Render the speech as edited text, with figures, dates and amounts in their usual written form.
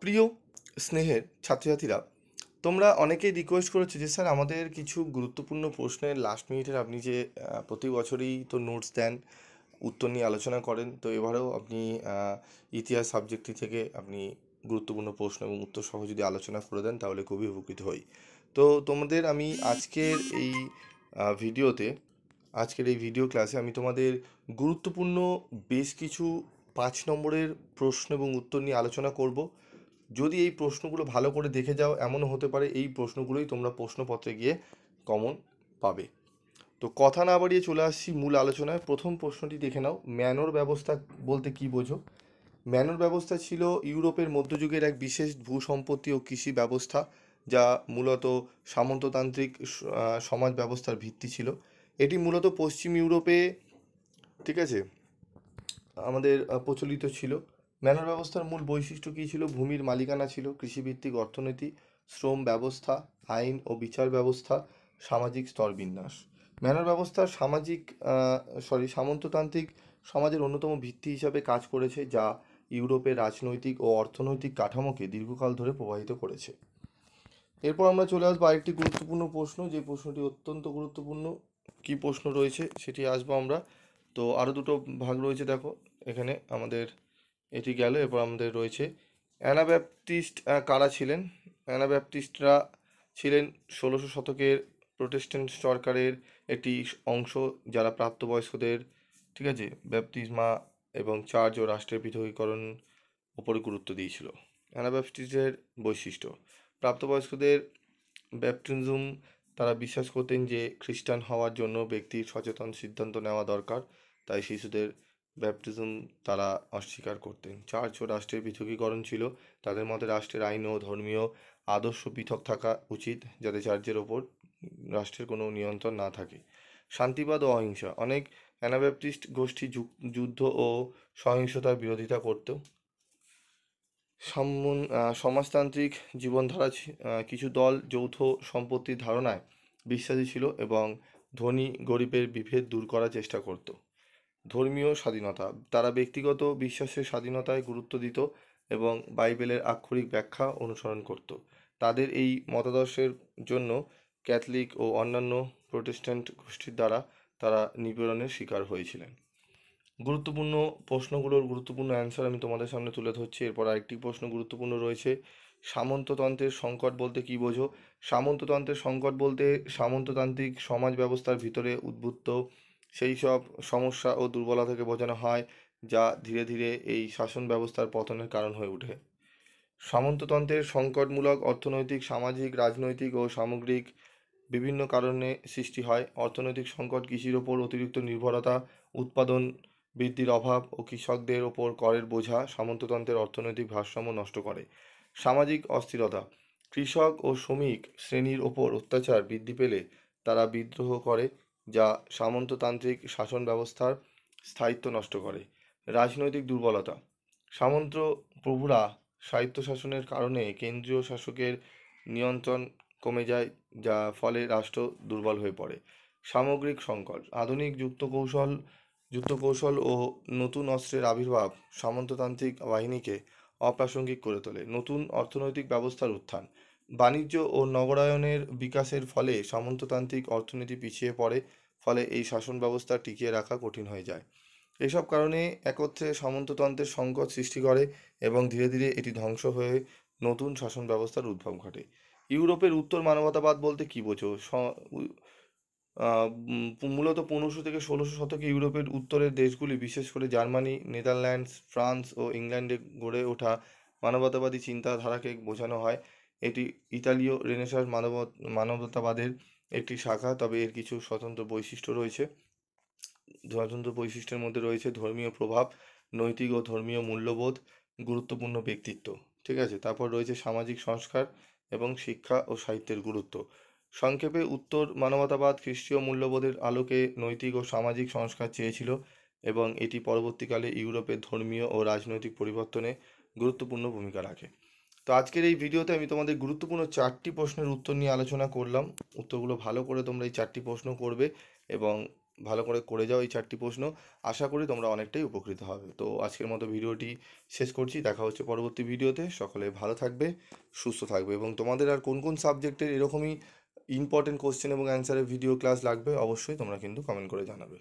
প্রিয় স্নেহের ছাত্রছাত্রীরা, তোমরা অনেকেই রিকোয়েস্ট করেছো যে স্যার আমাদের কিছু গুরুত্বপূর্ণ প্রশ্নের লাস্ট মিনিটের আপনি যে প্রতি বছরই তো নোটস দেন, উত্তর নিয়ে আলোচনা করেন, তো এবারেও আপনি ইতিহাস সাবজেক্টটি থেকে আপনি গুরুত্বপূর্ণ প্রশ্ন এবং উত্তর সহ যদি আলোচনা করে দেন তাহলে খুবই উপকৃত হই। তো তোমাদের আমি ভিডিওতে আজকের এই ভিডিও ক্লাসে আমি তোমাদের গুরুত্বপূর্ণ বেশ কিছু 5 নম্বরের প্রশ্ন এবং উত্তর নিয়ে আলোচনা করব। যদি এই প্রশ্নগুলো ভালো করে দেখে যাও, এমনও হতে পারে এই প্রশ্নগুলোই তোমরা প্রশ্নপত্রে গিয়ে কমন পাবে। তো কথা না বাড়িয়ে চলে আসছি মূল আলোচনায়। প্রথম প্রশ্নটি দেখে নাও, ম্যানর ব্যবস্থা বলতে কি বোঝো? ম্যানর ব্যবস্থা ছিল ইউরোপের মধ্যযুগের এক বিশেষ ভূসম্পত্তি ও কৃষি ব্যবস্থা, যা মূলত সামন্ততান্ত্রিক সমাজ ব্যবস্থার ভিত্তি ছিল। এটি মূলত পশ্চিম ইউরোপে, ঠিক আছে, আমাদের প্রচলিত ছিল। ম্যানর ব্যবস্থার মূল বৈশিষ্ট্য কী ছিল? ভূমির মালিকানা ছিল, কৃষিভিত্তিক অর্থনীতি, শ্রম ব্যবস্থা, আইন ও বিচার ব্যবস্থা, সামাজিক স্তরবিন্যাস। ম্যানর ব্যবস্থা সামন্ততান্ত্রিক সমাজের অন্যতম ভিত্তি হিসাবে কাজ করেছে, যা ইউরোপের রাজনৈতিক ও অর্থনৈতিক কাঠামোকে দীর্ঘকাল ধরে প্রভাবিত করেছে। এরপর আমরা চলে আসবো আরেকটি গুরুত্বপূর্ণ প্রশ্ন, যে প্রশ্নটি অত্যন্ত গুরুত্বপূর্ণ। কি প্রশ্ন রয়েছে সেটি আসবো আমরা। তো আরও দুটো ভাগ রয়েছে, দেখো এখানে আমাদের এটি গেল। এরপর আমাদের রয়েছে অ্যানাব্যাপটিস্ট কারা ছিলেন? অ্যানাব্যাপটিস্টরা ছিলেন 16 শতকের প্রোটেস্ট্যান্ট সরকারের একটি অংশ, যারা প্রাপ্তবয়স্কদের, ঠিক আছে, ব্যাপটিজমা এবং চার্চ ও রাষ্ট্রের পৃথকীকরণ উপরে গুরুত্ব দিয়েছিল। অ্যানাব্যাপটিস্টের বৈশিষ্ট্য: প্রাপ্তবয়স্কদের ব্যাপটিজম, তারা বিশ্বাস করতেন যে খ্রিস্টান হওয়ার জন্য ব্যক্তির সচেতন সিদ্ধান্ত নেওয়া দরকার, তাই শিশুদের ব্যাপটিজম তারা অস্বীকার করতেন। চার্চ ও রাষ্ট্রের পৃথকীকরণ ছিল তাদের মতে, রাষ্ট্রের আইন ও ধর্মীয় আদর্শ পৃথক থাকা উচিত, যাতে চার্চের ওপর রাষ্ট্রের কোনো নিয়ন্ত্রণ না থাকে। শান্তিবাদ ও অহিংসা: অনেক অ্যানাব্যাপটিস্ট গোষ্ঠী যুদ্ধ ও সহিংসতার বিরোধিতা করত। সমাজতান্ত্রিক জীবনধারা কিছু দল যৌথ সম্পত্তির ধারণায় বিশ্বাসী ছিল এবং ধনী গরিবের বিভেদ দূর করার চেষ্টা করত। ধর্মীয় স্বাধীনতা: তারা ব্যক্তিগত বিশ্বাসের স্বাধীনতায় গুরুত্ব দিত এবং বাইবেলের আক্ষরিক ব্যাখ্যা অনুসরণ করত। তাদের এই মতাদর্শের জন্য ক্যাথলিক ও অন্যান্য প্রোটেস্ট্যান্ট গোষ্ঠীর দ্বারা তারা নিপীড়নের শিকার হয়েছিলেন। গুরুত্বপূর্ণ প্রশ্নগুলোর গুরুত্বপূর্ণ অ্যান্সার আমি তোমাদের সামনে তুলে ধরছি। এরপর আরেকটি প্রশ্ন গুরুত্বপূর্ণ রয়েছে, সামন্ততন্ত্রের সংকট বলতে কী বোঝো? সামন্ততন্ত্রের সংকট বলতে সামন্ততান্ত্রিক সমাজ ব্যবস্থার ভিতরে উদ্ভূত সেই সব সমস্যা ও দুর্বলতাকে বোঝানো হয়, যা ধীরে ধীরে এই শাসন ব্যবস্থার পতনের কারণ হয়ে ওঠে। সামন্ততন্ত্রের সংকটমূলক অর্থনৈতিক, সামাজিক, রাজনৈতিক ও সামগ্রিক বিভিন্ন কারণে সৃষ্টি হয়। অর্থনৈতিক সংকট কৃষির ওপর অতিরিক্ত নির্ভরতা, উৎপাদন বৃদ্ধির অভাব ও কৃষকদের ওপর করের বোঝা সামন্ততন্ত্রের অর্থনৈতিক ভারসাম্য নষ্ট করে। সামাজিক অস্থিরতা: কৃষক ও শ্রমিক শ্রেণীর ওপর অত্যাচার বৃদ্ধি পেলে তারা বিদ্রোহ করে, যা সামন্ততান্ত্রিক শাসন ব্যবস্থার স্থায়িত্ব নষ্ট করে। রাজনৈতিক দুর্বলতা: সামন্ত প্রভুরা স্বায়ত্তশাসনের কারণে কেন্দ্রীয় শাসকের নিয়ন্ত্রণ কমে যায়, যা ফলে রাষ্ট্র দুর্বল হয়ে পড়ে। সামগ্রিক সংকট: আধুনিক যুদ্ধকৌশল ও নতুন অস্ত্রের আবির্ভাব সামন্ততান্ত্রিক বাহিনীকে অপ্রাসঙ্গিক করে তোলে। নতুন অর্থনৈতিক ব্যবস্থার উত্থান: বাণিজ্য ও নগরায়নের বিকাশের ফলে সামন্ততান্ত্রিক অর্থনীতি পিছিয়ে পড়ে, ফলে এই শাসন ব্যবস্থা টিকিয়ে রাখা কঠিন হয়ে যায়। এসব কারণে একত্রে সামন্ততন্ত্রের সংকট সৃষ্টি করে এবং ধীরে ধীরে এটি ধ্বংস হয়ে নতুন শাসন ব্যবস্থার উদ্ভব ঘটে। ইউরোপের উত্তর মানবতাবাদ বলতে কী বোঝো? মূলত 1500 থেকে 1600 শতকে ইউরোপের উত্তরের দেশগুলি, বিশেষ করে জার্মানি, নেদারল্যান্ডস, ফ্রান্স ও ইংল্যান্ডে গড়ে ওঠা মানবতাবাদী চিন্তাধারাকে বোঝানো হয়। এটি ইতালীয় রেনেসাঁস মানবতাবাদের একটি শাখা, তবে এর কিছু স্বতন্ত্র বৈশিষ্ট্য রয়েছে। স্বতন্ত্র বৈশিষ্ট্যের মধ্যে রয়েছে ধর্মীয় প্রভাব, নৈতিক ও ধর্মীয় মূল্যবোধ, গুরুত্বপূর্ণ ব্যক্তিত্ব, ঠিক আছে। তারপর রয়েছে সামাজিক সংস্কার এবং শিক্ষা ও সাহিত্যের গুরুত্ব। সংক্ষেপে, উত্তর মানবতাবাদ খ্রিস্টীয় মূল্যবোধের আলোকে নৈতিক ও সামাজিক সংস্কার চেয়েছিল এবং এটি পরবর্তীকালে ইউরোপের ধর্মীয় ও রাজনৈতিক পরিবর্তনে গুরুত্বপূর্ণ ভূমিকা রাখে। তো আজকের এই ভিডিওতে আমি তোমাদের গুরুত্বপূর্ণ 4টি প্রশ্নের উত্তর নিয়ে আলোচনা করলাম। উত্তরগুলো ভালো করে তোমরা এই 4টি প্রশ্ন করবে এবং ভালো করে করে যাও এই 4টি প্রশ্ন। আশা করি তোমরা অনেকটাই উপকৃত হবে। তো আজকের মতো ভিডিওটি শেষ করছি, দেখা হচ্ছে পরবর্তী ভিডিওতে। সকলে ভালো থাকবে, সুস্থ থাকবে, এবং তোমাদের আর কোন কোন সাবজেক্টের এরকমই ইম্পর্টেন্ট কোশ্চেন এবং অ্যান্সারের ভিডিও ক্লাস লাগবে অবশ্যই তোমরা কিন্তু কমেন্ট করে জানাবে।